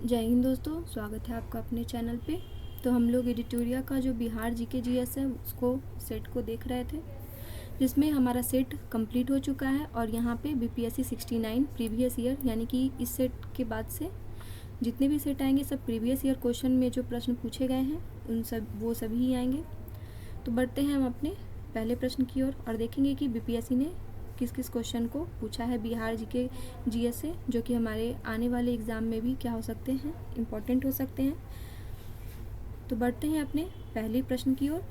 जय हिंद दोस्तों, स्वागत है आपका अपने चैनल पे। तो हम लोग एडिटोरिया का जो बिहार जीके जीएस है उसको सेट को देख रहे थे, जिसमें हमारा सेट कंप्लीट हो चुका है। और यहाँ पे बीपीएससी 69 प्रीवियस ईयर, यानी कि इस सेट के बाद से जितने भी सेट आएंगे सब प्रीवियस ईयर क्वेश्चन में जो प्रश्न पूछे गए हैं वो सभी ही आएंगे। तो बढ़ते हैं हम अपने पहले प्रश्न की ओर और देखेंगे कि बीपीएससी ने किस किस क्वेश्चन को पूछा है बिहार जीके जीएस से, जो कि हमारे आने वाले एग्ज़ाम में भी क्या हो सकते हैं, इम्पोर्टेंट हो सकते हैं। तो बढ़ते हैं अपने पहले प्रश्न की ओर।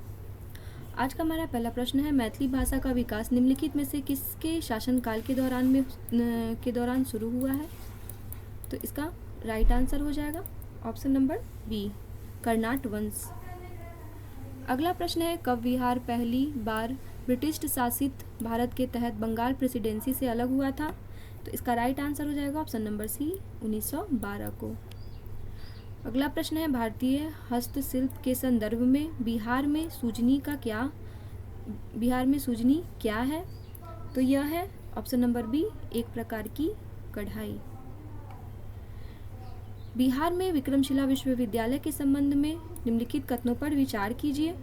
आज का हमारा पहला प्रश्न है, मैथिली भाषा का विकास निम्नलिखित में से किसके शासनकाल के दौरान शुरू हुआ है? तो इसका राइट आंसर हो जाएगा ऑप्शन नंबर बी, कर्नाट वंश। अगला प्रश्न है, कब बिहार पहली बार ब्रिटिश शासित भारत के तहत बंगाल प्रेसिडेंसी से अलग हुआ था? तो इसका राइट आंसर हो जाएगा ऑप्शन नंबर सी, 1912 को। अगला प्रश्न है, भारतीय हस्तशिल्प के संदर्भ में बिहार में सूजनी क्या है? तो यह है ऑप्शन नंबर बी, एक प्रकार की कढ़ाई। बिहार में विक्रमशिला विश्वविद्यालय के संबंध में निम्नलिखित कथनों पर विचार कीजिए।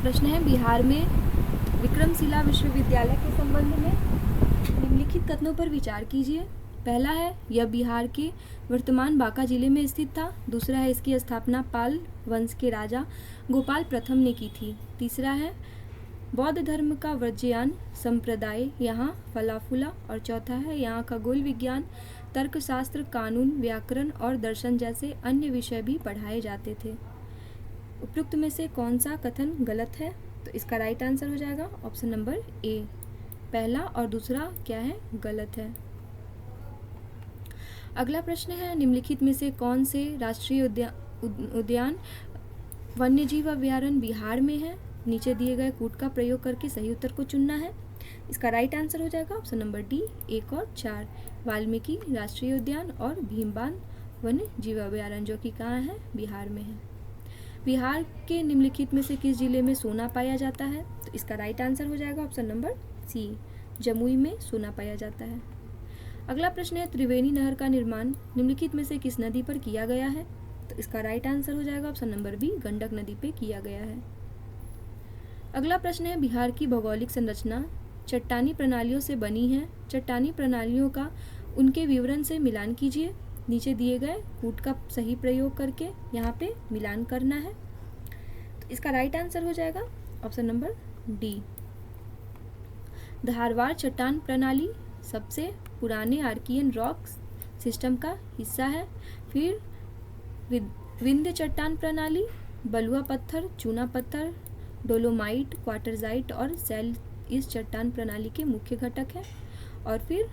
प्रश्न है, बिहार में विक्रमशिला विश्वविद्यालय के संबंध में निम्नलिखित कथनों पर विचार कीजिए। पहला है, यह बिहार के वर्तमान बांका जिले में स्थित था। दूसरा है, इसकी स्थापना पाल वंश के राजा गोपाल प्रथम ने की थी। तीसरा है, बौद्ध धर्म का वज्रयान संप्रदाय यहाँ फला फूला। और चौथा है, यहाँ खगोल विज्ञान, तर्कशास्त्र, कानून, व्याकरण और दर्शन जैसे अन्य विषय भी पढ़ाए जाते थे। उपयुक्त में से कौन सा कथन गलत है? तो इसका राइट आंसर हो जाएगा ऑप्शन नंबर ए, पहला और दूसरा क्या है, गलत है। अगला प्रश्न है, निम्नलिखित में से कौन से राष्ट्रीय उद्यान वन्यजीव अभयारण्य बिहार में है? नीचे दिए गए कूट का प्रयोग करके सही उत्तर को चुनना है। इसका राइट आंसर हो जाएगा ऑप्शन नंबर डी, 1 और 4, वाल्मीकि राष्ट्रीय उद्यान और भीमबान वन्य जीव अभयारण्य, जो कि कहाँ है, बिहार में है। बिहार के निम्नलिखित में से किस जिले में सोना पाया जाता है? तो इसका राइट आंसर हो जाएगा ऑप्शन नंबर सी, जमुई में सोना पाया जाता है। अगला प्रश्न है, त्रिवेणी नहर का निर्माण निम्नलिखित में से किस नदी पर किया गया है? तो इसका राइट आंसर हो जाएगा ऑप्शन नंबर बी, गंडक नदी पे किया गया है। अगला प्रश्न है, बिहार की भौगोलिक संरचना चट्टानी प्रणालियों से बनी है। चट्टानी प्रणालियों का उनके विवरण से मिलान कीजिए। नीचे दिए गए कूट का सही प्रयोग करके यहाँ पे मिलान करना है। तो इसका राइट आंसर हो जाएगा ऑप्शन नंबर डी, धारवाड़ चट्टान प्रणाली सबसे पुराने आर्कियन रॉक सिस्टम का हिस्सा है। फिर विंध्य चट्टान प्रणाली बलुआ पत्थर, चूना पत्थर, डोलोमाइट, क्वार्टरजाइट और सेल इस चट्टान प्रणाली के मुख्य घटक है। और फिर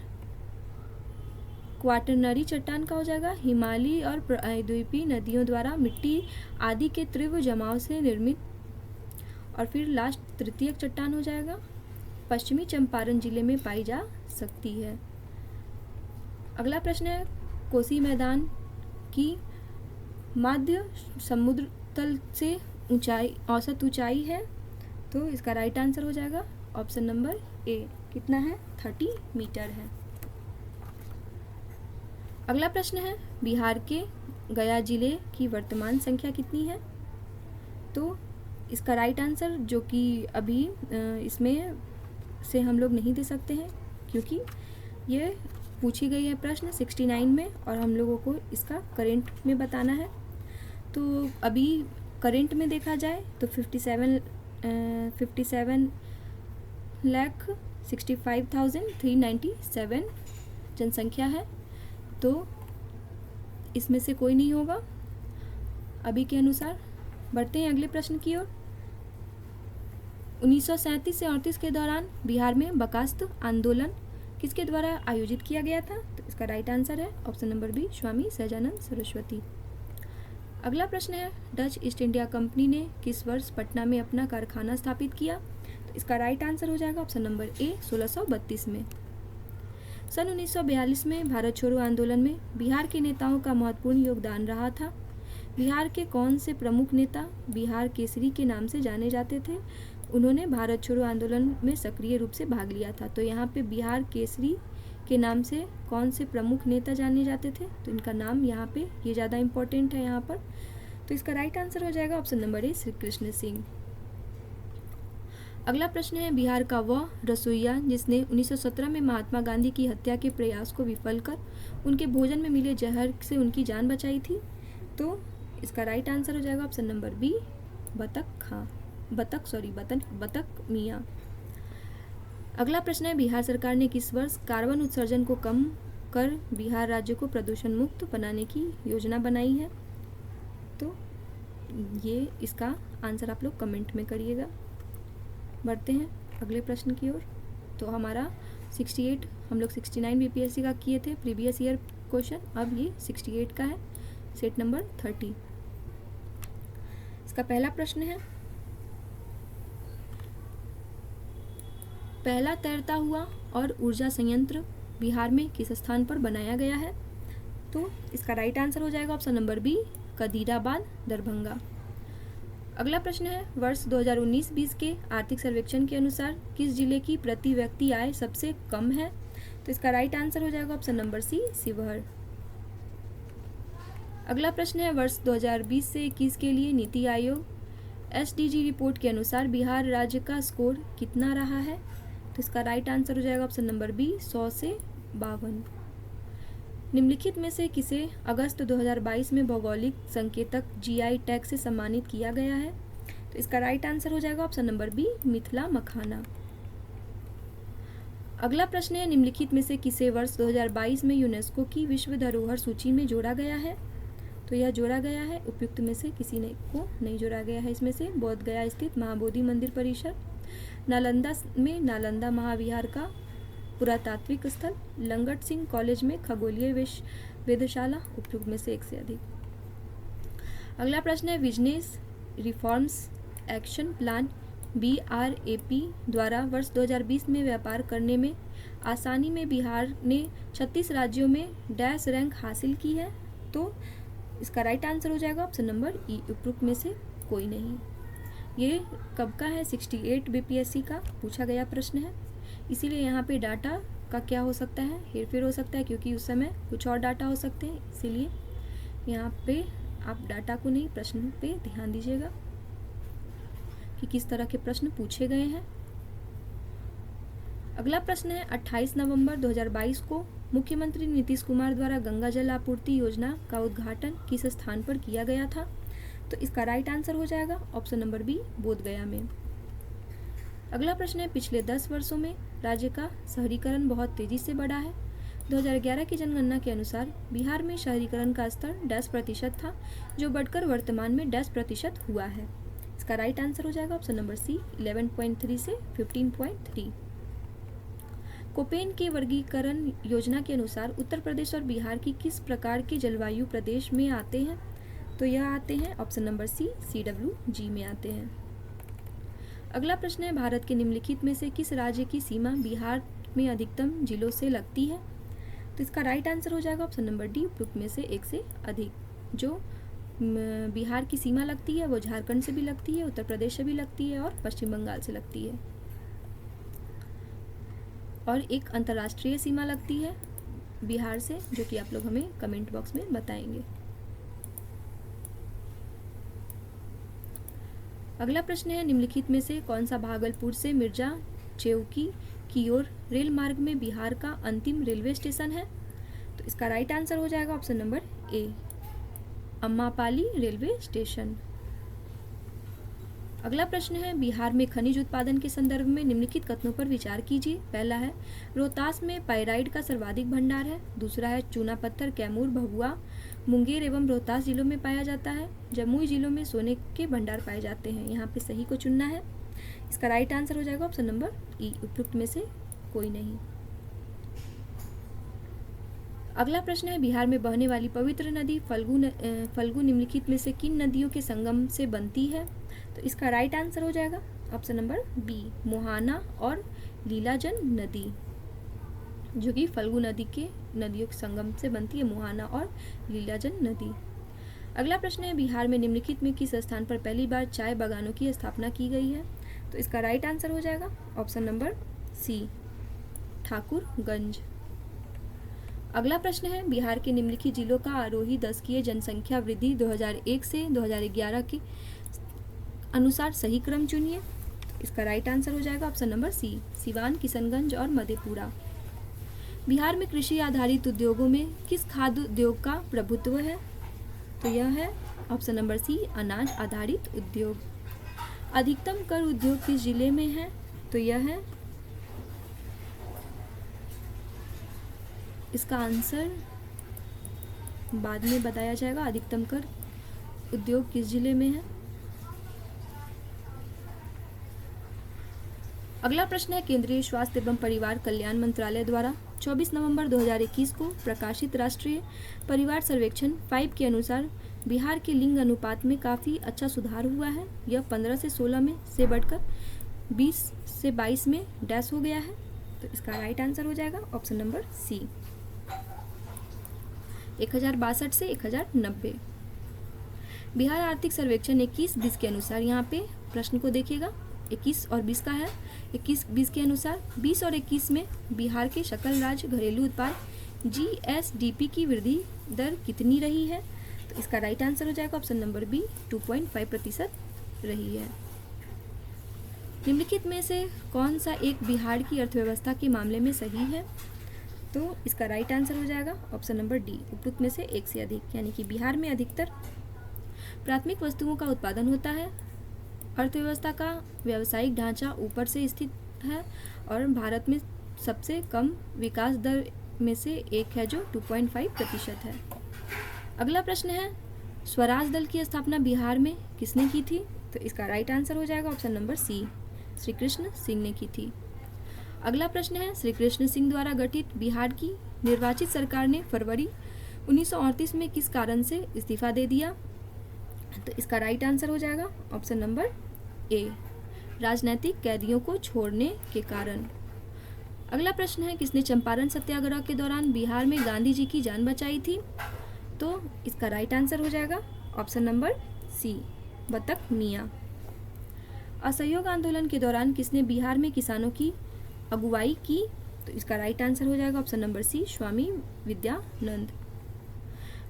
क्वाटरनरी चट्टान का हो जाएगा हिमालयी और द्वीपीय नदियों द्वारा मिट्टी आदि के तीव्र जमाव से निर्मित। और फिर लास्ट तृतीयक चट्टान हो जाएगा, पश्चिमी चंपारण जिले में पाई जा सकती है। अगला प्रश्न है, कोसी मैदान की मध्य समुद्र तल से औसत ऊंचाई है। तो इसका राइट आंसर हो जाएगा ऑप्शन नंबर ए, कितना है, 30 मीटर है। अगला प्रश्न है, बिहार के गया जिले की वर्तमान संख्या कितनी है? तो इसका राइट आंसर, जो कि अभी इसमें से हम लोग नहीं दे सकते हैं क्योंकि ये पूछी गई है प्रश्न 69 में और हम लोगों को इसका करेंट में बताना है। तो अभी करेंट में देखा जाए तो 57,65,397 जनसंख्या है। तो इसमें से कोई नहीं होगा अभी के अनुसार। बढ़ते हैं अगले प्रश्न की ओर। 1937 से 38 के दौरान बिहार में बर्खास्त आंदोलन किसके द्वारा आयोजित किया गया था? तो इसका राइट आंसर है option number B, Swami Sahajanand Saraswati. अगला प्रश्न है, डच ईस्ट इंडिया कंपनी ने किस वर्ष पटना में अपना कारखाना स्थापित किया? तो इसका राइट आंसर हो जाएगा ऑप्शन नंबर ए, 1632 में। सन 1942 में भारत छोड़ो आंदोलन में बिहार के नेताओं का महत्वपूर्ण योगदान रहा था। बिहार के कौन से प्रमुख नेता बिहार केसरी के नाम से जाने जाते थे? उन्होंने भारत छोड़ो आंदोलन में सक्रिय रूप से भाग लिया था। तो यहाँ पे बिहार केसरी के नाम से कौन से प्रमुख नेता जाने जाते थे, तो इनका नाम यहाँ पे ये ज़्यादा इम्पोर्टेंट है यहाँ पर। तो इसका राइट आंसर हो जाएगा ऑप्शन नंबर ए, श्री कृष्ण सिंह। अगला प्रश्न है, बिहार का वह रसोइया जिसने 1917 में महात्मा गांधी की हत्या के प्रयास को विफल कर उनके भोजन में मिले जहर से उनकी जान बचाई थी। तो इसका राइट आंसर हो जाएगा ऑप्शन नंबर बी, बतक मियाँ। अगला प्रश्न है, बिहार सरकार ने किस वर्ष कार्बन उत्सर्जन को कम कर बिहार राज्य को प्रदूषण मुक्त बनाने की योजना बनाई है। तो ये इसका आंसर आप लोग कमेंट में करिएगा। बढ़ते हैं अगले प्रश्न की ओर। तो हमारा 68 हम लोग 69 बीपीएससी का किए थे प्रीवियस ईयर क्वेश्चन, अब ये 68 का है, सेट नंबर 30। इसका पहला प्रश्न है, पहला तैरता हुआ और ऊर्जा संयंत्र बिहार में किस स्थान पर बनाया गया है। तो इसका राइट आंसर हो जाएगा ऑप्शन नंबर बी, कदीराबाद, दरभंगा। अगला प्रश्न है, वर्ष 2019-20 के आर्थिक सर्वेक्षण के अनुसार किस जिले की प्रति व्यक्ति आय सबसे कम है। तो इसका राइट आंसर हो जाएगा ऑप्शन नंबर सी, शिवहर। अगला प्रश्न है, वर्ष 2020 से 21 के लिए नीति आयोग SDG रिपोर्ट के अनुसार बिहार राज्य का स्कोर कितना रहा है। तो इसका राइट आंसर हो जाएगा ऑप्शन नंबर बी, 100 से 52। निम्नलिखित में से किसे अगस्त 2022 में भौगोलिक संकेतक GI टैग से सम्मानित किया गया है। तो इसका राइट आंसर हो जाएगा ऑप्शन नंबर बी, मिथिला मखाना। अगला प्रश्न है, निम्नलिखित में से किसे वर्ष 2022 में यूनेस्को की विश्व धरोहर सूची में जोड़ा गया है। तो यह जोड़ा गया है, उपयुक्त में से किसी ने को नहीं जोड़ा गया है। इसमें से बोध गया स्थित महाबोधि मंदिर परिसर, नालंदा में नालंदा महाविहार का पुरातात्विक स्थल, लंगट सिंह कॉलेज में खगोलीय वेधशाला, उपयुक्त में से एक से अधिक। अगला प्रश्न है, business reforms action plan BRAP द्वारा वर्ष 2020 में व्यापार करने में आसानी में बिहार ने 36 राज्यों में डैश रैंक हासिल की है। तो इसका राइट आंसर हो जाएगा ऑप्शन नंबर ई, उपयुक्त में से कोई नहीं। ये कब का है, 68 बीपीएससी का पूछा गया प्रश्न है, इसीलिए यहाँ पे डाटा का क्या हो सकता है, हेरफेर हो सकता है, क्योंकि उस समय कुछ और डाटा हो सकते हैं। इसीलिए यहाँ पे आप डाटा को नहीं, प्रश्न पे ध्यान दीजिएगा कि किस तरह के प्रश्न पूछे गए हैं। अगला प्रश्न है, 28 नवंबर 2022 को मुख्यमंत्री नीतीश कुमार द्वारा गंगा जल आपूर्ति योजना का उद्घाटन किस स्थान पर किया गया था। तो इसका राइट आंसर हो जाएगा ऑप्शन नंबर बी, बोधगया में। अगला प्रश्न है, पिछले 10 वर्षों में राज्य का शहरीकरण बहुत तेजी से बढ़ा है। 2011 की जनगणना के अनुसार बिहार में शहरीकरण का स्तर 10% था, जो बढ़कर वर्तमान में 10% हुआ है। इसका राइट आंसर हो जाएगा ऑप्शन नंबर सी, 11.3 से 15.3। कोपेन के वर्गीकरण योजना के अनुसार उत्तर प्रदेश और बिहार की किस प्रकार के जलवायु प्रदेश में आते हैं। तो यह आते हैं ऑप्शन नंबर सी, CWG में आते हैं। अगला प्रश्न है, भारत के निम्नलिखित में से किस राज्य की सीमा बिहार में अधिकतम जिलों से लगती है। तो इसका राइट आंसर हो जाएगा ऑप्शन नंबर डी, उपयुक्त में से एक से अधिक। जो बिहार की सीमा लगती है वो झारखंड से भी लगती है, उत्तर प्रदेश से भी लगती है और पश्चिम बंगाल से लगती है, और एक अंतर्राष्ट्रीय सीमा लगती है बिहार से, जो कि आप लोग हमें कमेंट बॉक्स में बताएंगे। अगला प्रश्न है, निम्नलिखित में से कौन सा भागलपुर से मिर्जा चेवकी की ओर रेल मार्ग में बिहार का अंतिम रेलवे स्टेशन है। तो इसका राइट आंसर हो जाएगा option number A, Ammapali railway station. अगला प्रश्न है, बिहार में खनिज उत्पादन के संदर्भ में निम्नलिखित कथनों पर विचार कीजिए। पहला है, रोहतास में पाइराइट का सर्वाधिक भंडार है। दूसरा है, चूना पत्थर कैमूर, भभुआ, मुंगेर एवं रोहतास जिलों में पाया जाता है। जमुई जिलों में सोने के भंडार पाए जाते हैं। यहाँ पे सही को चुनना है। इसका राइट आंसर हो जाएगा ऑप्शन नंबर ई, उपयुक्त में से कोई नहीं। अगला प्रश्न है, बिहार में बहने वाली पवित्र नदी फल्गु निम्नलिखित में से किन नदियों के संगम से बनती है। तो इसका राइट आंसर हो जाएगा ऑप्शन नंबर बी, मोहाना और लीलाजन नदी, जो कि फल्गु नदी के नदियों के संगम से बनती है, मोहाना और लीलाजन नदी। अगला प्रश्न है, बिहार में निम्नलिखित में किस स्थान पर पहली बार चाय बागानों की स्थापना की गई है। तो इसका राइट आंसर हो जाएगा ऑप्शन नंबर सी, ठाकुरगंज। अगला प्रश्न है, बिहार के निम्नलिखित जिलों का आरोही दशकीय जनसंख्या वृद्धि 2001 से 2011 के अनुसार सही क्रम चुनिए। तो इसका राइट आंसर हो जाएगा option number C, Siwan, Kishanganj और मधेपुरा। बिहार में कृषि आधारित उद्योगों में किस खाद्य उद्योग का प्रभुत्व है? तो यह है ऑप्शन नंबर सी, अनाज आधारित उद्योग। अधिकतम कर उद्योग किस जिले में है? तो यह है, इसका आंसर बाद में बताया जाएगा। अधिकतम कर उद्योग किस जिले में है? अगला प्रश्न है, केंद्रीय स्वास्थ्य एवं परिवार कल्याण मंत्रालय द्वारा 24 नवंबर 2021 को प्रकाशित राष्ट्रीय परिवार सर्वेक्षण 5 के अनुसार बिहार के लिंग अनुपात में काफ़ी अच्छा सुधार हुआ है। यह 15 से 16 में से बढ़कर 20 से 22 में डैश हो गया है। तो इसका राइट आंसर हो जाएगा ऑप्शन नंबर सी, 1062 से 1090। बिहार आर्थिक सर्वेक्षण 21-20 के अनुसार, यहाँ पे प्रश्न को देखिएगा, 21 और 20 का है। 21-20 के अनुसार 20 और 21 में बिहार के सकल राज्य घरेलू उत्पाद GSDP की वृद्धि दर कितनी रही है? तो इसका राइट आंसर हो जाएगा ऑप्शन नंबर बी, 2.5% रही है। निम्नलिखित में से कौन सा एक बिहार की अर्थव्यवस्था के मामले में सही है? तो इसका राइट आंसर हो जाएगा ऑप्शन नंबर डी, उपरोक्त में से एक से अधिक, यानी कि बिहार में अधिकतर प्राथमिक वस्तुओं का उत्पादन होता है। अर्थव्यवस्था का व्यावसायिक ढांचा ऊपर से स्थित है और भारत में सबसे कम विकास दर में से एक है जो 2.5% है। अगला प्रश्न है, स्वराज दल की स्थापना बिहार में किसने की थी? तो इसका राइट आंसर हो जाएगा option number C, Shri Krishna Singh ने की थी। अगला प्रश्न है, श्री कृष्ण सिंह द्वारा गठित बिहार की निर्वाचित सरकार ने फरवरी 1938 में किस कारण से इस्तीफा दे दिया? तो इसका राइट आंसर हो जाएगा ऑप्शन नंबर ए, राजनीतिक कैदियों को छोड़ने के कारण। अगला प्रश्न है, किसने चंपारण सत्याग्रह के दौरान बिहार में गांधी जी की जान बचाई थी? तो इसका राइट आंसर हो जाएगा ऑप्शन नंबर सी, बतख मियाँ। असहयोग आंदोलन के दौरान किसने बिहार में किसानों की अगुवाई की? तो इसका राइट आंसर हो जाएगा ऑप्शन नंबर सी, स्वामी विद्यानंद।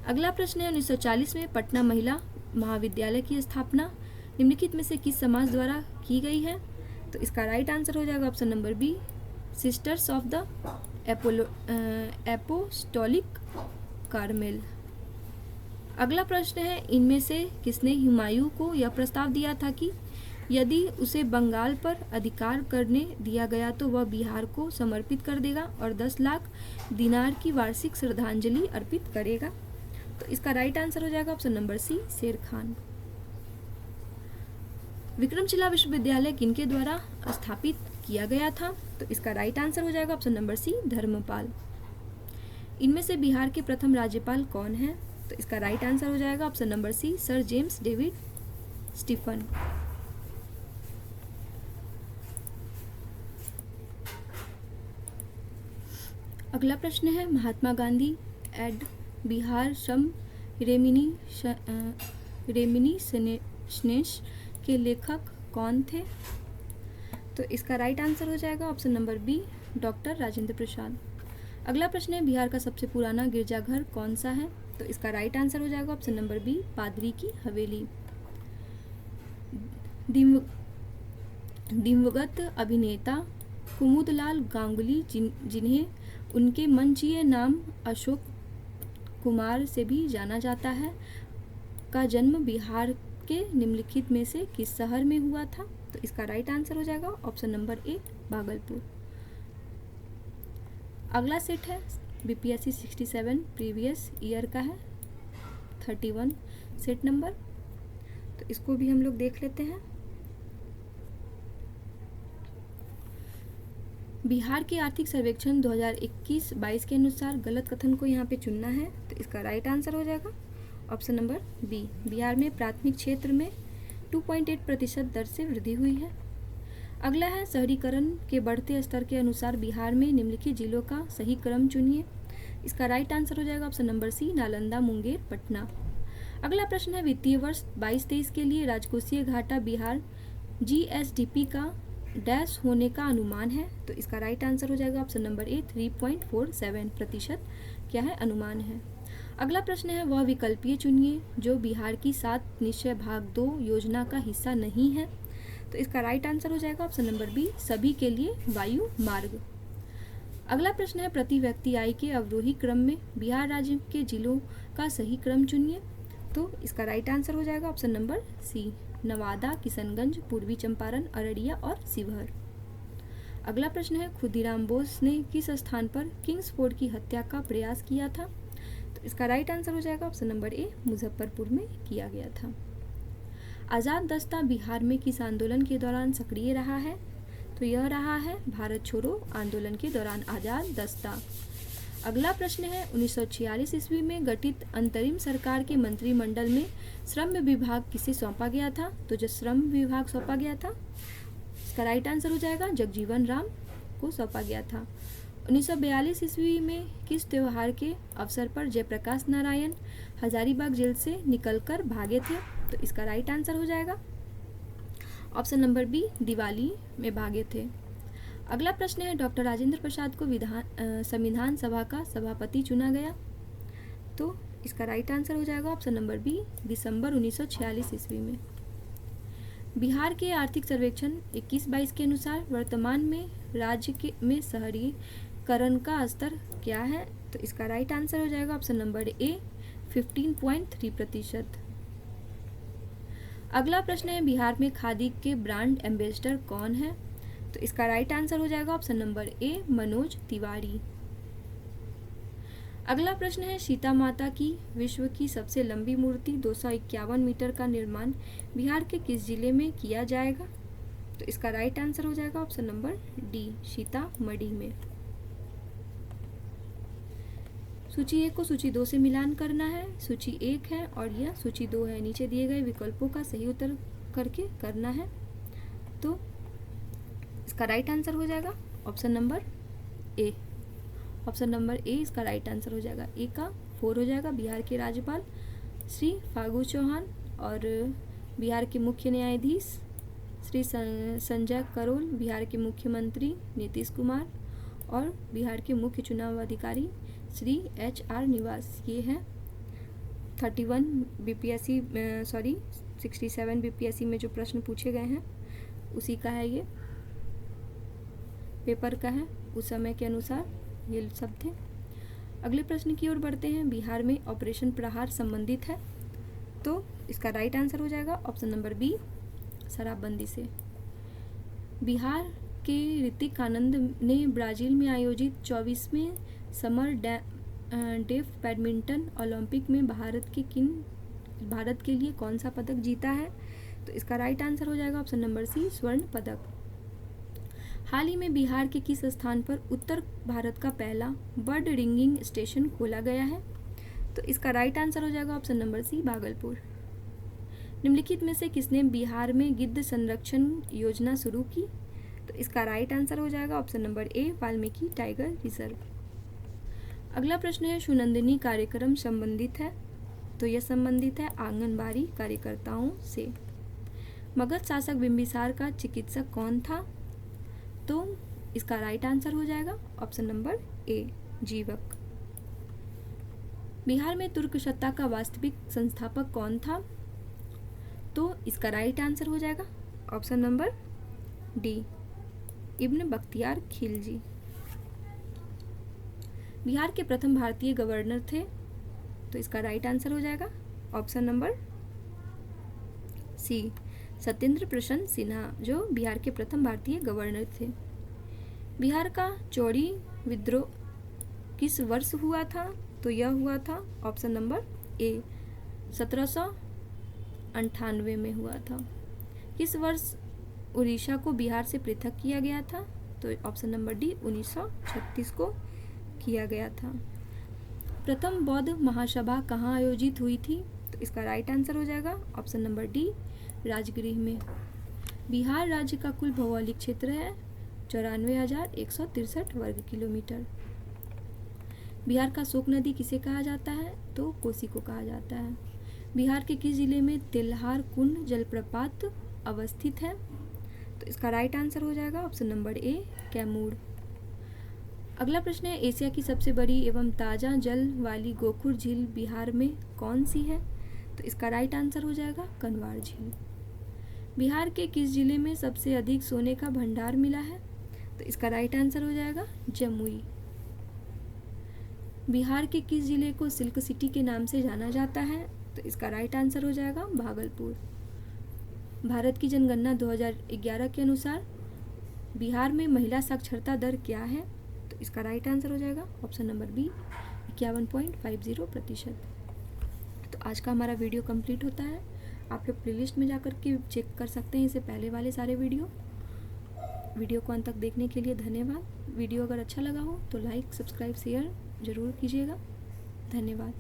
अगला प्रश्न है, 1940 में पटना महिला महाविद्यालय की स्थापना निम्नलिखित में से किस समाज द्वारा की गई है? तो इसका राइट आंसर हो जाएगा option number B, sisters of the Apostolic Carmel. अगला प्रश्न है, इनमें से किसने हुमायूं को यह प्रस्ताव दिया था कि यदि उसे बंगाल पर अधिकार करने दिया गया तो वह बिहार को समर्पित कर देगा और 10 लाख दिनार की वार्षिक श्रद्धांजलि अर्पित करेगा? तो इसका राइट आंसर हो जाएगा ऑप्शन नंबर सी, शेर खान। विक्रमशिला विश्वविद्यालय किनके द्वारा स्थापित किया गया था? तो इसका राइट आंसर हो जाएगा ऑप्शन नंबर सी, धर्मपाल। इनमें से बिहार के प्रथम राज्यपाल कौन है? तो इसका राइट आंसर हो जाएगा option number C, Sir James David Stephen. अगला प्रश्न है, महात्मा गांधी एड बिहार श्रम रेमिनिसेंस के लेखक कौन थे? तो इसका राइट आंसर हो जाएगा option number B, doctor Rajendra Prasad. अगला प्रश्न है, बिहार का सबसे पुराना गिरजाघर कौन सा है? तो इसका राइट आंसर हो जाएगा ऑप्शन नंबर बी, पादरी की हवेली। दिवंगत अभिनेता कुमुदलाल गांगुली जिन्हें उनके मंचीय नाम अशोक कुमार से भी जाना जाता है, का जन्म बिहार के निम्नलिखित में से किस शहर में हुआ था? तो इसका राइट आंसर हो जाएगा ऑप्शन नंबर ए, भागलपुर। अगला सेट है बीपीएससी 67 प्रीवियस ईयर का है, 31 सेट नंबर, तो इसको भी हम लोग देख लेते हैं। बिहार के आर्थिक सर्वेक्षण 2021-22 के अनुसार गलत कथन को यहाँ पे चुनना है, तो इसका राइट आंसर हो जाएगा ऑप्शन नंबर बी, बिहार में प्राथमिक क्षेत्र में 2.8% दर से वृद्धि हुई है। अगला है, शहरीकरण के बढ़ते स्तर के अनुसार बिहार में निम्नलिखित जिलों का सही क्रम चुनिए। इसका राइट आंसर हो जाएगा option number C, Nalanda, Munger, Patna. अगला प्रश्न है, वित्तीय वर्ष 22-23 के लिए राजकोषीय घाटा बिहार जीएसडीपी का डैश होने का अनुमान है, तो इसका राइट आंसर हो जाएगा ऑप्शन नंबर ए 3.47% क्या है, अनुमान है। अगला प्रश्न है वह विकल्पीय चुनिए जो बिहार की 7 निश्चय भाग 2 योजना का हिस्सा नहीं है, तो इसका राइट आंसर हो जाएगा ऑप्शन नंबर बी सभी के लिए वायु मार्ग। अगला प्रश्न है प्रति व्यक्ति आय के अवरोही क्रम में बिहार राज्य के जिलों का सही क्रम चुनिए, तो इसका राइट आंसर हो जाएगा option number C Nawada, Kishanganj, पूर्वी चंपारण, अररिया और शिवहर। अगला प्रश्न है खुदीराम बोस ने किस स्थान पर किंग्सफोर्ड की हत्या का प्रयास किया था, तो इसका राइट आंसर हो जाएगा ऑप्शन नंबर ए मुजफ्फरपुर में किया गया था। आज़ाद दस्ता बिहार में किस आंदोलन के दौरान सक्रिय रहा है, तो यह रहा है भारत छोड़ो आंदोलन के दौरान आज़ाद दस्ता। अगला प्रश्न है 1946 ईस्वी में गठित अंतरिम सरकार के मंत्रिमंडल में श्रम विभाग किसे सौंपा गया था, तो जो श्रम विभाग सौंपा गया था इसका राइट आंसर हो जाएगा जगजीवन राम को सौंपा गया था। 1942 ईस्वी में किस त्यौहार के अवसर पर जयप्रकाश नारायण हजारीबाग जेल से निकलकर भागे थे, तो इसका राइट आंसर हो जाएगा ऑप्शन नंबर बी दिवाली में भागे थे। अगला प्रश्न है डॉक्टर राजेंद्र प्रसाद को संविधान सभा का सभापति चुना गया, तो इसका राइट आंसर हो जाएगा ऑप्शन नंबर बी दिसंबर 1946 ईस्वी में। बिहार के आर्थिक सर्वेक्षण 21-22 के अनुसार वर्तमान में राज्य में शहरीकरण का स्तर क्या है, तो इसका राइट आंसर हो जाएगा ऑप्शन नंबर ए 15.3%। अगला प्रश्न है बिहार में खादी के ब्रांड एम्बेसडर कौन है, तो इसका राइट आंसर हो जाएगा ऑप्शन नंबर ए मनोज तिवारी। अगला प्रश्न है सीता माता की विश्व की सबसे लंबी मूर्ति 251 मीटर का निर्माण बिहार के किस जिले में किया जाएगा, तो इसका राइट आंसर हो जाएगा ऑप्शन नंबर डी सीतामढ़ी में। सूची 1 को सूची 2 से मिलान करना है, सूची 1 है और यह सूची 2 है। नीचे दिए गए विकल्पों का सही उत्तर करके करना है, तो इसका राइट आंसर हो जाएगा ऑप्शन नंबर ए। ऑप्शन नंबर ए इसका राइट आंसर हो जाएगा। ए का 4 हो जाएगा बिहार के राज्यपाल श्री फागू चौहान और बिहार के मुख्य न्यायाधीश श्री संजय करोल, बिहार के मुख्यमंत्री नीतीश कुमार और बिहार के मुख्य चुनाव अधिकारी श्री HR निवास। ये है 31 BPSC 67 BPSC में जो प्रश्न पूछे गए हैं उसी का है, ये पेपर का है, उस समय के अनुसार ये सब थे। अगले प्रश्न की ओर बढ़ते हैं। बिहार में ऑपरेशन प्रहार संबंधित है, तो इसका राइट आंसर हो जाएगा ऑप्शन नंबर बी शराबबंदी से। बिहार के ऋतिक आनंद ने ब्राजील में आयोजित 24वें समर डेफ बैडमिंटन ओलंपिक में भारत के लिए कौन सा पदक जीता है, तो इसका राइट आंसर हो जाएगा ऑप्शन नंबर सी स्वर्ण पदक। हाल ही में बिहार के किस स्थान पर उत्तर भारत का पहला बर्ड रिंगिंग स्टेशन खोला गया है, तो इसका राइट आंसर हो जाएगा ऑप्शन नंबर सी भागलपुर। निम्नलिखित में से किसने बिहार में गिद्ध संरक्षण योजना शुरू की, तो इसका राइट आंसर हो जाएगा ऑप्शन नंबर ए वाल्मीकि टाइगर रिजर्व। अगला प्रश्न है सुनंदिनी कार्यक्रम संबंधित है, तो यह संबंधित है आंगनबाड़ी कार्यकर्ताओं से। मगध शासक बिंबिसार का चिकित्सक कौन था, तो इसका राइट आंसर हो जाएगा ऑप्शन नंबर ए जीवक। बिहार में तुर्क सत्ता का वास्तविक संस्थापक कौन था, तो इसका राइट आंसर हो जाएगा ऑप्शन नंबर डी इब्न बख्तियार खिलजी। बिहार के प्रथम भारतीय गवर्नर थे, तो इसका राइट आंसर हो जाएगा ऑप्शन नंबर सी सत्येंद्र प्रसन्न सिन्हा, जो बिहार के प्रथम भारतीय गवर्नर थे। बिहार का चौरी विद्रोह किस वर्ष हुआ था, तो यह हुआ था ऑप्शन नंबर ए 1798 में हुआ था। किस वर्ष उड़ीसा को बिहार से पृथक किया गया था, तो ऑप्शन नंबर डी 1936 को किया गया था। प्रथम बौद्ध महासभा कहाँ आयोजित हुई थी, तो इसका राइट आंसर हो जाएगा ऑप्शन नंबर डी राजगृह में। बिहार राज्य का कुल भौगोलिक क्षेत्र है 94,163 वर्ग किलोमीटर। बिहार का शोक नदी किसे कहा जाता है, तो कोसी को कहा जाता है। बिहार के किस जिले में तिल्हार कुंड जलप्रपात अवस्थित है, तो इसका राइट आंसर हो जाएगा ऑप्शन नंबर ए, कैमूर। अगला प्रश्न है, एशिया की सबसे बड़ी एवं ताज़ा जल वाली गोखुर झील बिहार में कौन सी है? तो इसका राइट आंसर हो जाएगा कनवार झील। बिहार के किस जिले में सबसे अधिक सोने का भंडार मिला है? तो इसका राइट आंसर हो जाएगा जमुई। बिहार के किस जिले को सिल्क सिटी के नाम से जाना जाता है? तो इसका राइट आंसर हो जाएगा भागलपुर। भारत की जनगणना 2011 के अनुसार बिहार में महिला साक्षरता दर क्या है? तो इसका राइट आंसर हो जाएगा ऑप्शन नंबर बी, 51.50%। तो आज का हमारा वीडियो कंप्लीट होता है। आप लोग प्लेलिस्ट में जाकर के चेक कर सकते हैं इससे पहले वाले सारे वीडियो को अंत तक देखने के लिए धन्यवाद। वीडियो अगर अच्छा लगा हो तो लाइक, सब्सक्राइब, शेयर ज़रूर कीजिएगा। धन्यवाद।